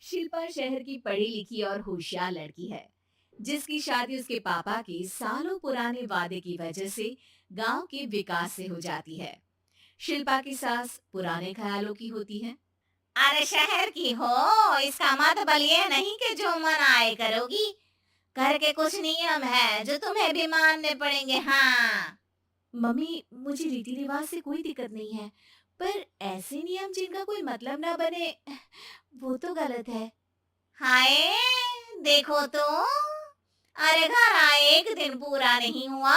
शिल्पा शहर की पढ़ी लिखी और होशियार लड़की है, जिसकी शादी उसके पापा के सालों पुराने वादे की वजह से गांव के विकास से हो जाती है। शिल्पा की सास पुराने ख्यालों की होती है। अरे शहर की हो, इसका मतलब ये नहीं कि जो मन आए करोगी। घर के कुछ नियम है जो तुम्हें भी मानने पड़ेंगे। हाँ। मम्मी, मुझे रीति रिवाज से कोई दिक्कत नहीं है, पर ऐसे नियम जिनका कोई मतलब ना बने, वो तो गलत है। हाय, देखो तो। अरे घर आए एक दिन पूरा नहीं हुआ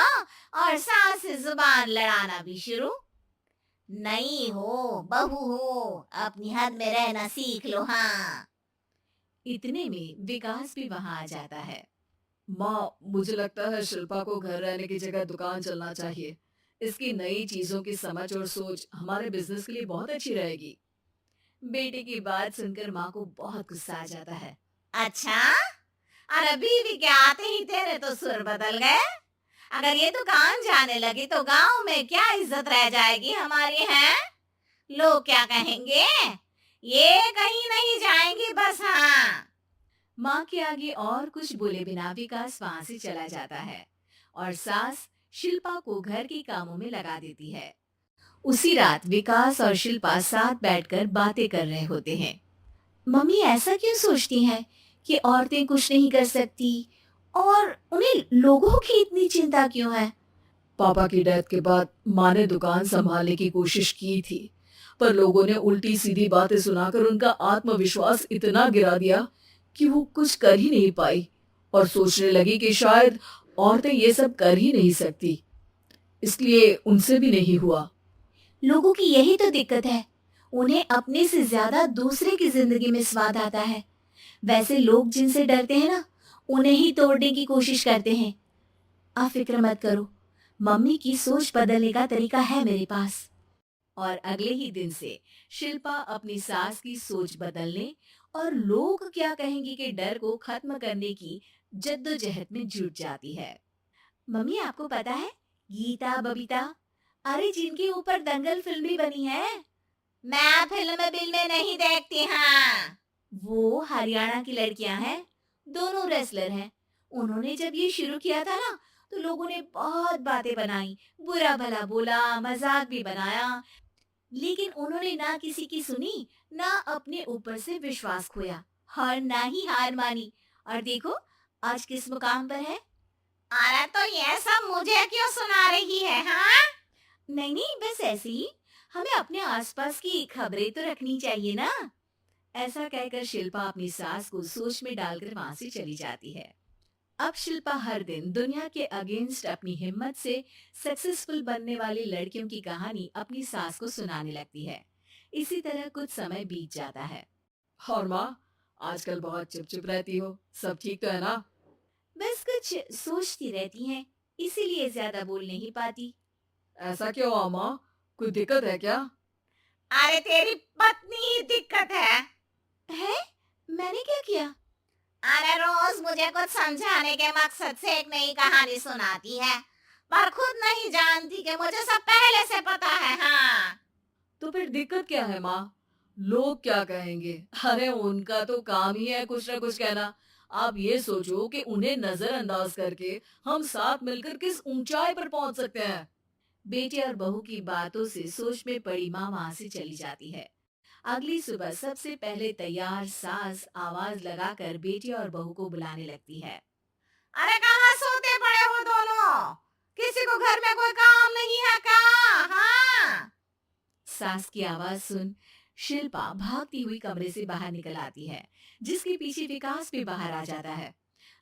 और सास से जुबान लड़ाना भी शुरू। नहीं हो, बहू हो, अपनी हद में रहना सीख लो। हाँ। इतने में विकास भी वहां आ जाता है। माँ, मुझे लगता है शिल्पा को घर रहने की जगह दुकान चलना चाहिए। इसकी नई चीजों की समझ और सोच हमारे बिजनेस के लिए बहुत अच्छी रहेगी। बेटे की बात सुनकर माँ को बहुत गुस्सा आ जाता है। अच्छा, अरे बीवी के आते ही तेरे तो सुर बदल गए। अगर ये दुकान जाने लगी तो गांव में क्या इज्जत रह जाएगी हमारी, है? लोग क्या कहेंगे? ये कहीं नहीं जाएंगी बस। हाँ। माँ के आगे और कुछ बोले बिना विकास वहां से चला जाता है और सास शिल्पा को घर के कामों में लगा देती है। उसी रात विकास और शिल्पा साथ बैठकर बातें कर रहे होते हैं। मम्मी ऐसा क्यों सोचती हैं कि औरतें कुछ नहीं कर सकती, और उन्हें लोगों की इतनी चिंता क्यों है? पापा की डेथ के बाद माँ ने दुकान संभालने की कोशिश की थी, पर लोगों ने उल्टी सीधी बातें सुनाकर उनका आत्मविश्वास इतना गिरा दिया कि वो कुछ कर ही नहीं पाई और सोचने लगी कि शायद औरतें ये सब कर ही नहीं सकती, इसलिए उनसे भी नहीं हुआ। लोगों की यही तो दिक्कत है, उन्हें अपने से ज्यादा दूसरे की जिंदगी में स्वाद आता है। वैसे लोग जिनसे डरते हैं ना, उन्हें ही तोड़ने की कोशिश करते हैं। आप फिक्र मत करो, मम्मी की सोच बदलने का तरीका है मेरे पास। और अगले ही दिन से शिल्पा अपनी सास की सोच बदलने और लोग क्या कहेंगे के डर को खत्म करने की जद्दोजहद में जुट जाती है। मम्मी, आपको पता है, गीता बबीता, अरे जिनके ऊपर दंगल फिल्म भी बनी है, मैं फिल्में नहीं देखती। हाँ। वो हरियाणा की लड़कियां हैं, दोनों रेसलर हैं। उन्होंने जब ये शुरू किया था ना, तो लोगों ने बहुत बातें बनाई, बुरा भला बोला, मजाक भी बनाया, लेकिन उन्होंने ना किसी की सुनी, ना अपने ऊपर से विश्वास खोया और ना ही हार मानी। और देखो, आज किस मुकाम पर है। अरे तो ये सब मुझे क्यों सुना रही है? हाँ। नहीं नहीं, बस ऐसे ही, हमें अपने आसपास की खबरें तो रखनी चाहिए ना। ऐसा कहकर शिल्पा अपनी सास को सोच में डालकर वहां से चली जाती है। अब शिल्पा हर दिन दुनिया के अगेंस्ट अपनी हिम्मत से सक्सेसफुल बनने वाली लड़कियों की कहानी अपनी सास को सुनाने लगती है। इसी तरह कुछ समय बीत जाता है। और माँ, आजकल बहुत चुप-चुप रहती हो, सब ठीक तो है ना? बस कुछ सोचती रहती हैं, इसीलिए ज्यादा बोल नहीं पाती। ऐसा क्यों हुआ माँ? कोई दिक्कत है क्या? अरे तेरी पत्नी ही दिक्कत है। है? मैंने क्या किया? अरे रोज मुझे कुछ समझाने के मकसद से एक नई कहानी सुनाती है, पर खुद नहीं जानती कि मुझे सब पहले से पता है। हाँ। तो फिर दिक्कत क्या है माँ? लोग क्या कहेंगे? अरे उनका तो काम ही है कुछ ना कुछ कहना। आप ये सोचो कि उन्हें नजरअंदाज करके हम साथ मिलकर किस ऊंचाई पर पहुंच सकते हैं। बेटे और बहू की बातों से सोच में पड़ी माँ वहां से चली जाती है। अगली सुबह सबसे पहले तैयार सास आवाज लगाकर बेटे और बहू को बुलाने लगती है। अरे कहाँ सोते पड़े हो दोनों? किसी को घर में कोई काम नहीं है क्या? हाँ। सास की आवाज सुन शिल्पा भागती हुई कमरे से बाहर निकल आती है, जिसके पीछे विकास भी बाहर आ जाता है।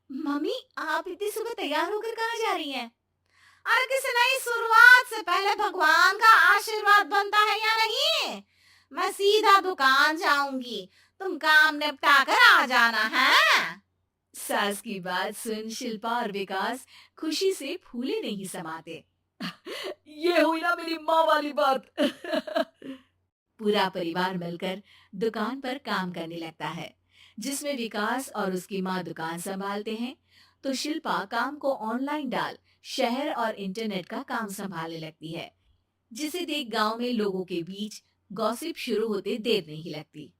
मम्मी, आप इतनी सुबह तैयार होकर कहाँ जा रही हैं? अरे किसी नई शुरुआत से पहले भगवान का आशीर्वाद बनता है या नहीं? मैं सीधा दुकान जाऊंगी, तुम काम निपटा कर आ जाना है। सास की बात सुन शिल्पा और विकास खुशी से फूले नहीं समाते। ये हुई ना मेरी माँ वाली बात। पूरा परिवार मिलकर दुकान पर काम करने लगता है, जिसमें विकास और उसकी माँ दुकान संभालते हैं, तो शिल्पा काम को ऑनलाइन डाल शहर और इंटरनेट का काम संभालने लगती है, जिसे देख गांव में लोगों के बीच गॉसिप शुरू होते देर नहीं लगती।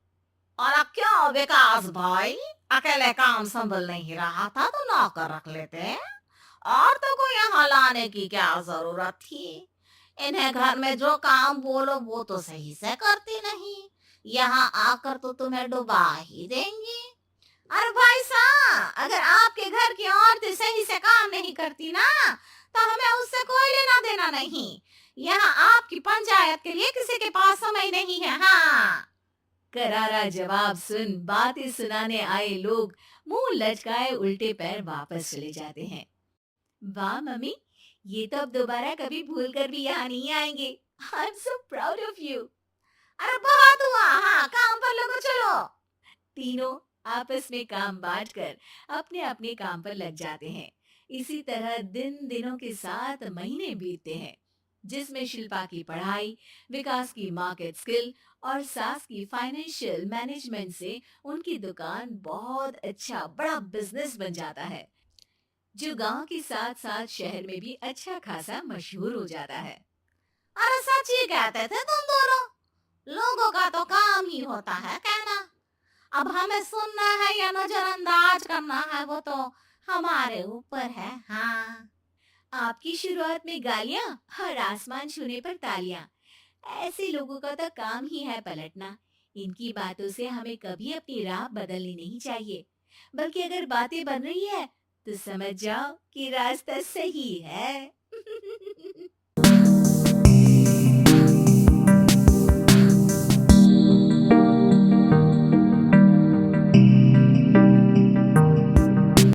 और क्यों विकास भाई, अकेले काम संभल नहीं रहा था तो नौकर रख लेते। और तो को यहाँ लाने की क्या जरूरत थी। इन्हें घर में जो काम बोलो वो तो सही से करती नहीं, यहाँ आकर तो तुम्हें डुबा ही देंगी। अरे भाई साहब, अगर आपके घर की औरतें सही से काम नहीं करती ना, तो हमें उससे कोई लेना देना नहीं। यहाँ आपकी पंचायत के लिए किसी के पास समय नहीं है। हाँ। करारा जवाब सुन बातें सुनाने आए लोग मुंह लचकाए उल्टे पैर वापस चले जाते हैं। वाह मम्मी, ये तो अब दोबारा कभी भूल कर भी यहाँ नहीं आएंगे। I am so proud of you. अरे बहुत हुआ, हाँ काम पर लोगो चलो। तीनों आपस में काम बांटकर अपने अपने काम पर लग जाते हैं। इसी तरह दिनों के साथ महीने बीतते हैं, जिसमें शिल्पा की पढ़ाई, विकास की मार्केट स्किल और सास की फाइनेंशियल मैनेजमेंट से उनकी दुकान बहुत अच्छा बड़ा बिजनेस बन जाता है, जो गांव के साथ साथ शहर में भी अच्छा खासा मशहूर हो जाता है। अरे सच ही कहते थे तुम दोनों, लोगों का तो काम ही होता है कहना। अब हमें सुनना है या नजरअंदाज करना है वो तो हमारे ऊपर है। हाँ। आपकी शुरुआत में गालियां और आसमान छूने पर तालियां, ऐसे लोगों का तो काम ही है पलटना। इनकी बातों से हमें कभी अपनी राह बदलनी नहीं चाहिए, बल्कि अगर बातें बन रही है तो समझ जाओ कि रास्ता सही है।